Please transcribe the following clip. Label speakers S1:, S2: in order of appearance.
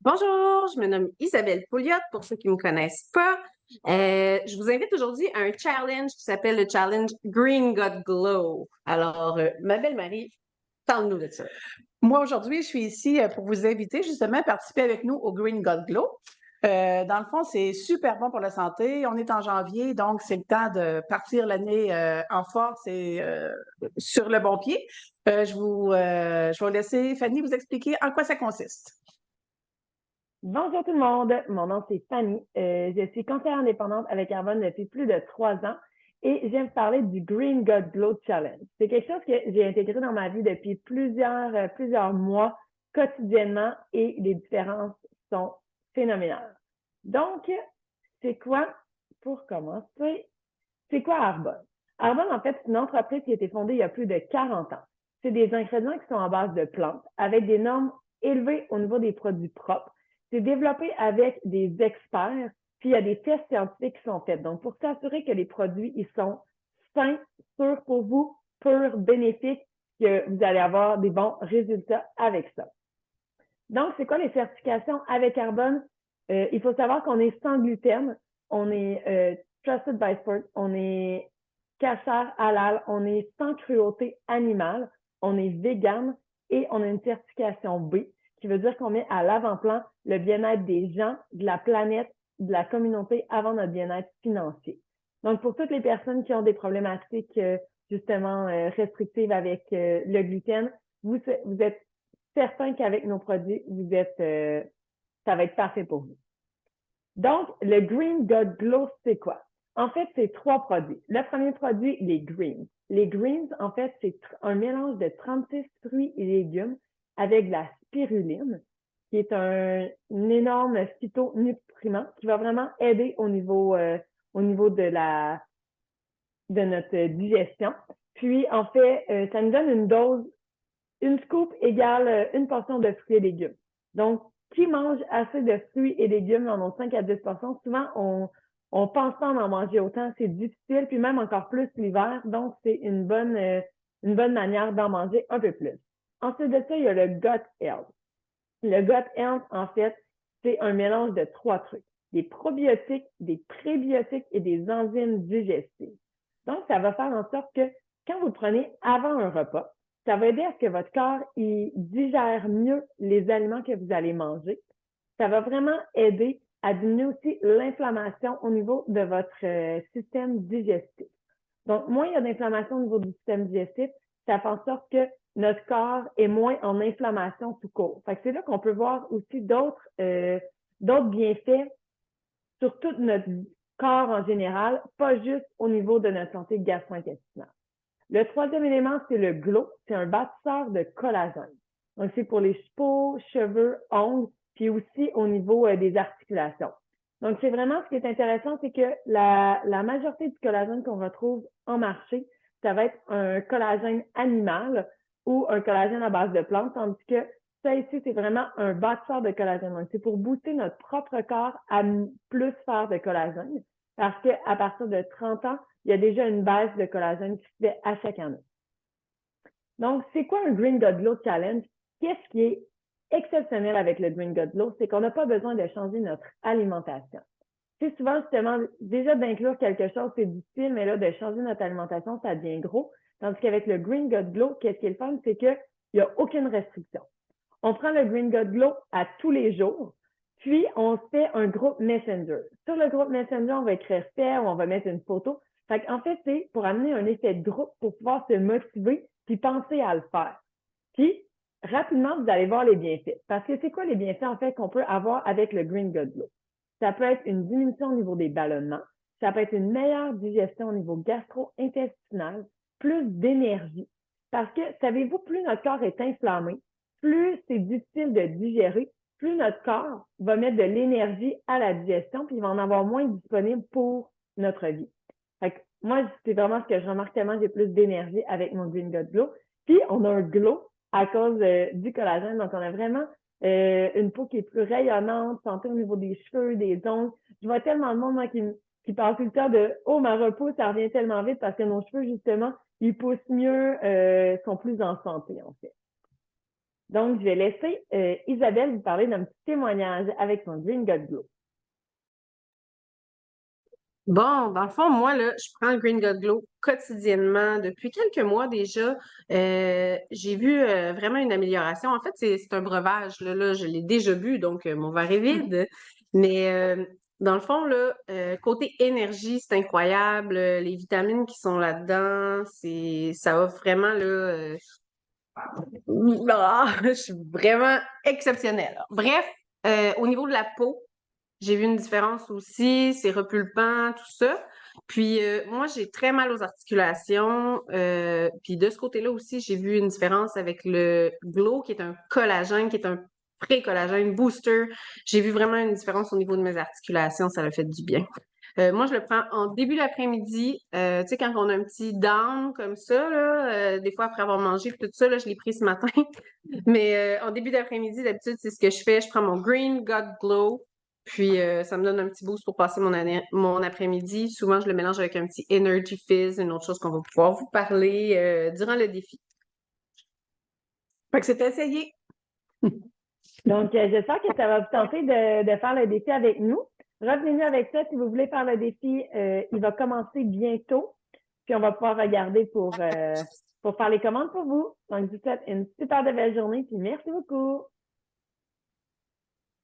S1: Bonjour, je me nomme Isabelle Pouliot pour ceux qui ne me connaissent pas. Je vous invite aujourd'hui à un challenge qui s'appelle le challenge Green God Glow. Alors, ma belle Marie, parle-nous de ça.
S2: Moi, aujourd'hui, je suis ici pour vous inviter justement à participer avec nous au Green God Glow. Dans le fond, c'est super bon pour la santé. On est en janvier, donc c'est le temps de partir l'année en force et sur le bon pied. Je vais laisser Fanny vous expliquer en quoi ça consiste.
S3: Bonjour tout le monde, mon nom c'est Fanny. Je suis conseillère indépendante avec Carbone depuis plus de 3 ans et je viens vous parler du Green God Glow Challenge. C'est quelque chose que j'ai intégré dans ma vie depuis plusieurs mois quotidiennement et les différences sont phénoménales. Donc, c'est quoi, pour commencer, c'est quoi Arbonne? Arbonne, en fait, c'est une entreprise qui a été fondée il y a plus de 40 ans. C'est des ingrédients qui sont en base de plantes avec des normes élevées au niveau des produits propres. C'est développé avec des experts, puis il y a des tests scientifiques qui sont faits. Donc, pour s'assurer que les produits, ils sont sains, sûrs pour vous, purs, bénéfiques, que vous allez avoir des bons résultats avec ça. Donc, c'est quoi les certifications avec Carbone? Il faut savoir qu'on est sans gluten, on est Trusted by Sport, on est cachère halal, on est sans cruauté animale, on est vegan et on a une certification B, qui veut dire qu'on met à l'avant-plan le bien-être des gens, de la planète, de la communauté avant notre bien-être financier. Donc, pour toutes les personnes qui ont des problématiques justement restrictives avec le gluten, vous êtes certain qu'avec nos produits, ça va être parfait pour vous. Donc, le Green God Glow, c'est quoi? En fait, c'est 3 produits. Le premier produit, les greens. Les greens, en fait, c'est un mélange de 36 fruits et légumes avec de la spiruline, qui est un énorme phytonutriment qui va vraiment aider au niveau de notre digestion. Puis, en fait, ça nous donne une dose, une scoop égale une portion de fruits et légumes. Donc, qui mange assez de fruits et légumes en ont 5 à 10 portions? Souvent, on pense pas en manger autant, c'est difficile, puis même encore plus l'hiver. Donc, c'est une bonne manière d'en manger un peu plus. Ensuite de ça, il y a le Gut Health. Le Gut Health, en fait, c'est un mélange de 3 trucs. Des probiotiques, des prébiotiques et des enzymes digestives. Donc, ça va faire en sorte que quand vous le prenez avant un repas, ça va aider à ce que votre corps il digère mieux les aliments que vous allez manger. Ça va vraiment aider à diminuer aussi l'inflammation au niveau de votre système digestif. Donc, moins il y a d'inflammation au niveau du système digestif, ça fait en sorte que notre corps est moins en inflammation tout court. Fait que c'est là qu'on peut voir aussi d'autres bienfaits sur tout notre corps en général, pas juste au niveau de notre santé gastro-intestinale. Le troisième élément, c'est le glow. C'est un bâtisseur de collagène. Donc, c'est pour les peaux, cheveux, ongles, puis aussi au niveau des articulations. Donc, c'est vraiment ce qui est intéressant, c'est que la majorité du collagène qu'on retrouve en marché, ça va être un collagène animal ou un collagène à base de plantes, tandis que ça ici, c'est vraiment un bâtisseur de collagène. Donc, c'est pour booster notre propre corps à plus faire de collagène, parce qu'à partir de 30 ans, il y a déjà une baisse de collagène qui se fait à chaque année. Donc, c'est quoi un Green God Glow Challenge? Qu'est-ce qui est exceptionnel avec le Green God Glow? C'est qu'on n'a pas besoin de changer notre alimentation. C'est souvent, justement, déjà d'inclure quelque chose, c'est difficile, mais là, de changer notre alimentation, ça devient gros. Tandis qu'avec le Green God Glow, qu'est-ce qui est le fun? C'est qu'il n'y a aucune restriction. On prend le Green God Glow à tous les jours, puis on se fait un groupe Messenger. Sur le groupe Messenger, on va écrire fait ou on va mettre une photo. Fait qu'en fait, c'est pour amener un effet de groupe pour pouvoir se motiver puis penser à le faire. Puis, rapidement, vous allez voir les bienfaits. Parce que c'est quoi les bienfaits, en fait, qu'on peut avoir avec le Green God Glow? Ça peut être une diminution au niveau des ballonnements. Ça peut être une meilleure digestion au niveau gastro-intestinal, plus d'énergie. Parce que, savez-vous, plus notre corps est inflammé, plus c'est difficile de digérer, plus notre corps va mettre de l'énergie à la digestion, puis il va en avoir moins disponible pour notre vie. Fait que moi, c'est vraiment ce que je remarque tellement, j'ai plus d'énergie avec mon Green God Glow. Puis, on a un glow à cause du collagène. Donc, on a vraiment une peau qui est plus rayonnante, santé au niveau des cheveux, des ongles. Je vois tellement de monde, moi, qui parle tout le temps de « Oh, ma repousse, ça revient tellement vite parce que nos cheveux, justement, ils poussent mieux, sont plus en santé, en fait. » Donc, je vais laisser Isabelle vous parler d'un petit témoignage avec son Green God Glow.
S1: Bon, dans le fond, moi, là, je prends le Green God Glow quotidiennement depuis quelques mois déjà. J'ai vu vraiment une amélioration. En fait, c'est un breuvage. Là, je l'ai déjà bu, donc mon verre est vide. Mais dans le fond, là, côté énergie, c'est incroyable. Les vitamines qui sont là-dedans, ça offre vraiment là, je suis vraiment exceptionnelle. Bref, au niveau de la peau, j'ai vu une différence aussi, c'est repulpant, tout ça. Puis moi, j'ai très mal aux articulations. Puis de ce côté-là aussi, j'ai vu une différence avec le Glow, qui est un collagène, qui est un pré-collagène booster. J'ai vu vraiment une différence au niveau de mes articulations, ça a fait du bien. Moi, je le prends en début d'après-midi. Tu sais, quand on a un petit down comme ça, là, des fois après avoir mangé, tout ça, là, je l'ai pris ce matin. Mais en début d'après-midi, d'habitude, c'est ce que je fais. Je prends mon Green God Glow. Puis, ça me donne un petit boost pour passer mon après-midi. Souvent, je le mélange avec un petit Energy Fizz, une autre chose qu'on va pouvoir vous parler durant le défi.
S2: Fait que c'est essayé.
S3: Donc, j'espère que ça va vous tenter de faire le défi avec nous. Revenez-nous avec ça si vous voulez faire le défi. Il va commencer bientôt. Puis, on va pouvoir regarder pour faire les commandes pour vous. Donc, je vous souhaite une super belle journée. Puis, merci beaucoup.